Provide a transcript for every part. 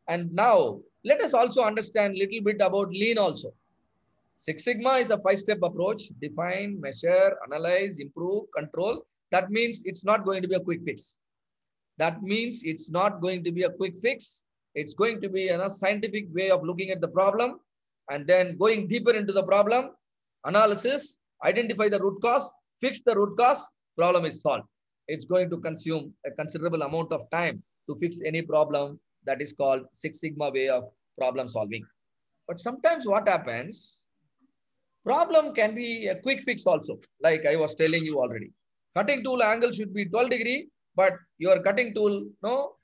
And now let us also understand a little bit about lean also. Six Sigma is a five-step approach: define, measure, analyze, improve, control. That means it's not going to be a quick fix. That means it's not going to be a quick fix. It's going to be a scientific way of looking at the problem and then going deeper into the problem, analysis, identify the root cause, fix the root cause, problem is solved. It's going to consume a considerable amount of time to fix any problem. That is called Six Sigma way of problem solving. But sometimes what happens, problem can be a quick fix also, like I was telling you already. Cutting tool angle should be 12 degree, but your cutting tool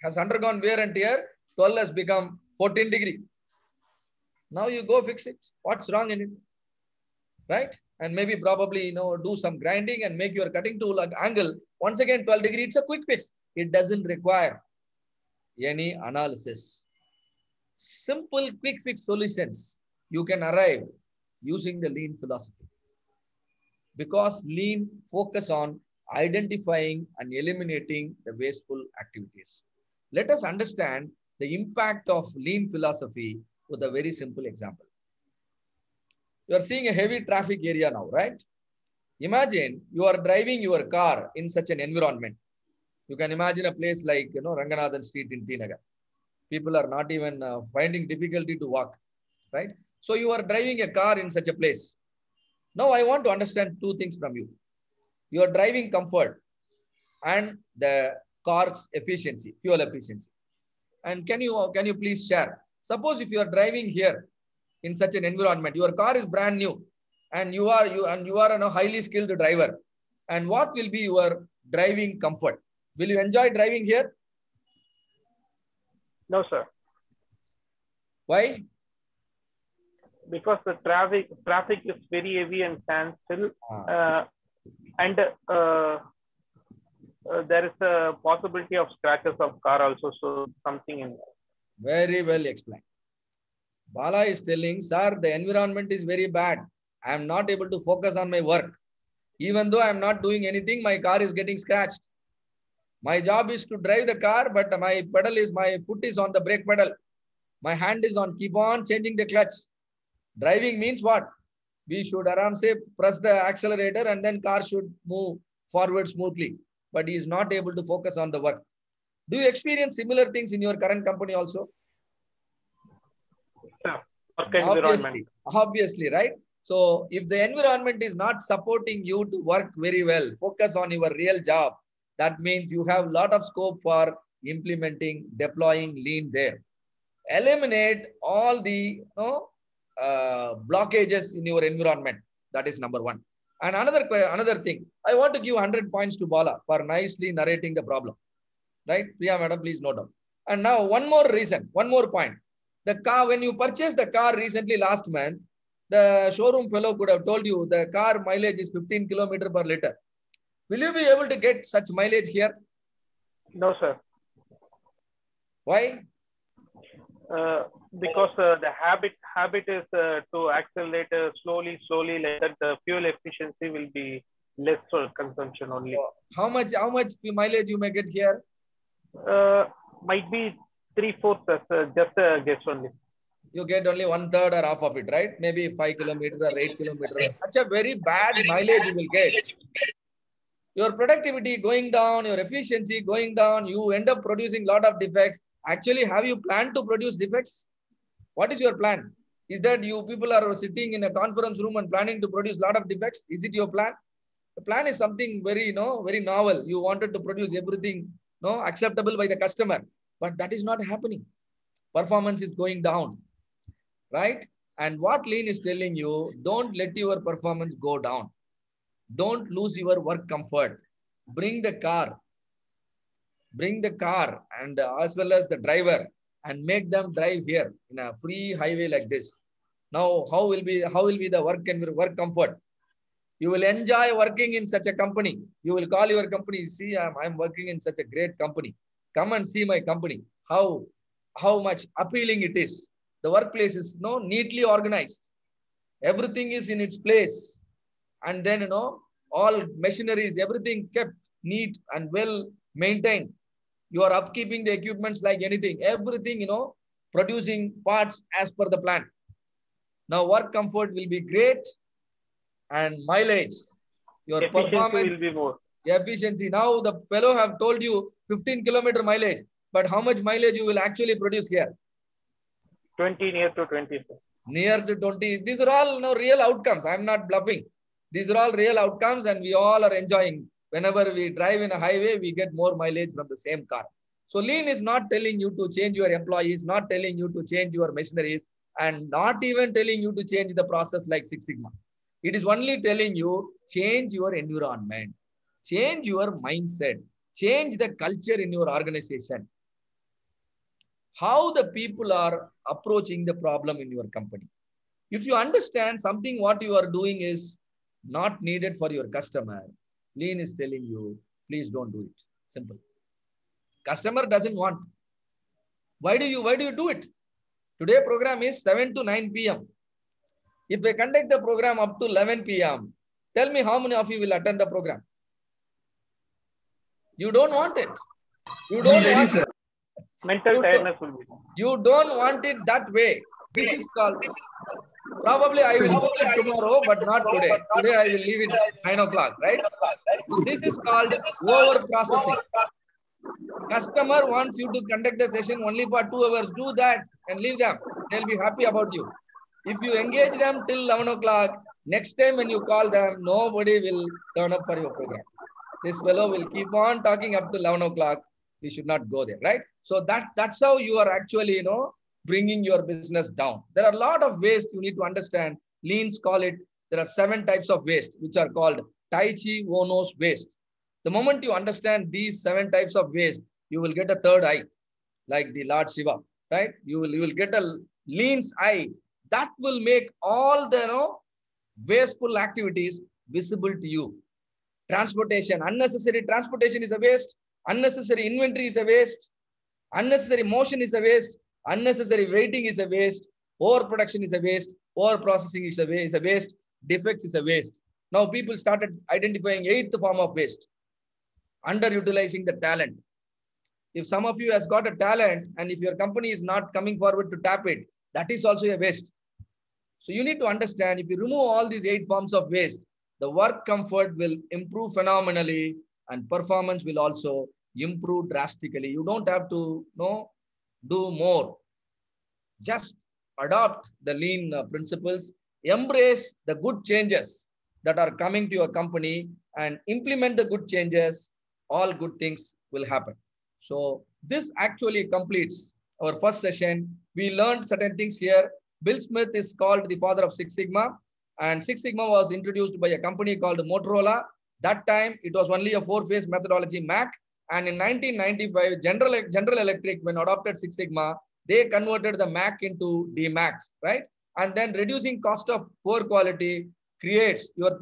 has undergone wear and tear. 12 has become 14 degree. Now you go fix it. What's wrong in it? Right? And maybe probably do some grinding and make your cutting tool angle once again 12 degree. It's a quick fix. It doesn't require any analysis. Simple quick fix solutions you can arrive using the lean philosophy, because lean focus on identifying and eliminating the wasteful activities. Let us understand the impact of lean philosophy with a very simple example. You are seeing a heavy traffic area now, right? Imagine you are driving your car in such an environment. You can imagine a place like Ranganathan Street in T Nagar. People are not even finding difficulty to walk, right? So you are driving a car in such a place. Now I want to understand two things from you: your driving comfort and the car's efficiency, fuel efficiency. And can you please share? Suppose if you are driving here in such an environment, your car is brand new, and you are a highly skilled driver. And what will be your driving comfort? Will you enjoy driving here? No, sir. Why? Because the traffic is very heavy and standstill, and there is a possibility of scratches of car also. So something in there. Very well explained. Bala is telling, sir, the environment is very bad. I am not able to focus on my work. Even though I am not doing anything, my car is getting scratched. My job is to drive the car, but my foot is on the brake pedal. My hand is on, keep on changing the clutch. Driving means what? We should say press the accelerator and then car should move forward smoothly. But he is not able to focus on the work. Do you experience similar things in your current company also? Yeah. Work environment. Obviously, right? So if the environment is not supporting you to work very well, focus on your real job, that means you have a lot of scope for implementing, deploying lean there. Eliminate all the blockages in your environment. That is number one. And another thing, I want to give 100 points to Bala for nicely narrating the problem. Right? Priya madam, please note down. And now one more point. The car, when you purchased the car recently last month, the showroom fellow could have told you the car mileage is 15 kilometers per liter. Will you be able to get such mileage here? No, sir. Why? Because the habit is to accelerate slowly, like that. The fuel efficiency will be less for consumption only. How much mileage you may get here? Might be 3/4. Just a guess only. You get only 1/3 or half of it, right? Maybe 5 kilometers or 8 kilometers. Such a very bad mileage you will get. Your productivity going down, your efficiency going down, you end up producing a lot of defects. Actually, have you planned to produce defects? What is your plan? Is that you people are sitting in a conference room and planning to produce a lot of defects? Is it your plan? The plan is something very, very novel. You wanted to produce everything, acceptable by the customer, but that is not happening. Performance is going down, right? And what lean is telling you, don't let your performance go down. Don't lose your work comfort. Bring the car and as well as the driver, and make them drive here in a free highway like this. Now, how will be the work comfort? You will enjoy working in such a company. You will call your company, see, I'm working in such a great company. Come and see my company. How much appealing it is. The workplace is neatly organized. Everything is in its place. And then, all machineries, everything kept neat and well maintained. You are upkeeping the equipments like anything. Everything, producing parts as per the plan. Now work comfort will be great and mileage, your Efficiency performance, will be more. efficiency. Now the fellow have told you 15-kilometer mileage, but how much mileage you will actually produce here? 20 near to 20. Near to 20. These are all real outcomes. I'm not bluffing. These are all real outcomes and we all are enjoying. Whenever we drive in a highway, we get more mileage from the same car. So lean is not telling you to change your employees, not telling you to change your machineries, and not even telling you to change the process like Six Sigma. It is only telling you change your environment, change your mindset, change the culture in your organization. How the people are approaching the problem in your company. If you understand something what you are doing is not needed for your customer, lean is telling you, please don't do it. Simple. Customer doesn't want. Why do you do it? Today program is 7 to 9 p.m. If I conduct the program up to 11 p.m., tell me how many of you will attend the program? You don't want it. You don't want it. Mental tiredness will be. You don't want it that way. This is called, probably I will do it tomorrow, but not today. Today I will leave it 9 o'clock, right? So this is called over processing. Customer wants you to conduct the session only for 2 hours. Do that and leave them. They'll be happy about you. If you engage them till 11 o'clock, next time when you call them, nobody will turn up for your program. This fellow will keep on talking up to 11 o'clock. We should not go there, right? So that's how you are actually, bringing your business down. There are a lot of waste you need to understand. Leans call it, there are 7 types of waste, which are called Tai Chi Wono's waste. The moment you understand these 7 types of waste, you will get a third eye, like the Lord Shiva, right? You will get a lean's eye. That will make all the wasteful activities visible to you. Transportation, unnecessary transportation is a waste. Unnecessary inventory is a waste. Unnecessary motion is a waste. Unnecessary waiting is a waste. Overproduction is a waste. Overprocessing is a waste. Defects is a waste. Now people started identifying 8th form of waste. Underutilizing the talent. If some of you has got a talent and if your company is not coming forward to tap it, that is also a waste. So you need to understand, if you remove all these 8 forms of waste, the work comfort will improve phenomenally and performance will also improve drastically. You don't have to do more. Just adopt the lean principles, embrace the good changes that are coming to your company and implement the good changes. All good things will happen. So this actually completes our first session. We learned certain things here. Bill Smith is called the father of Six Sigma, and Six Sigma was introduced by a company called Motorola. That time it was only a 4-phase methodology, MAC. And in 1995, General Electric, when adopted Six Sigma, they converted the MAC into DMAC, right? And then reducing cost of poor quality creates your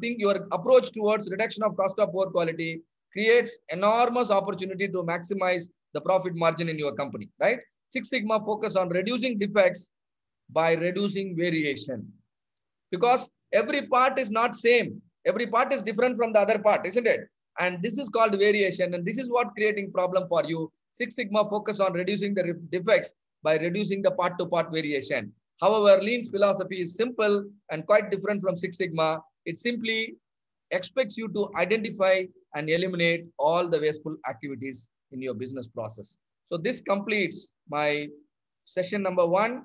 approach towards reduction of cost of poor quality creates enormous opportunity to maximize the profit margin in your company, right? Six Sigma focus on reducing defects by reducing variation, because every part is not same. Every part is different from the other part, isn't it? And this is called variation. And this is what creating problem for you. Six Sigma focus on reducing the defects by reducing the part-to-part variation. However, Lean's philosophy is simple and quite different from Six Sigma. It simply expects you to identify and eliminate all the wasteful activities in your business process. So this completes my session number 1.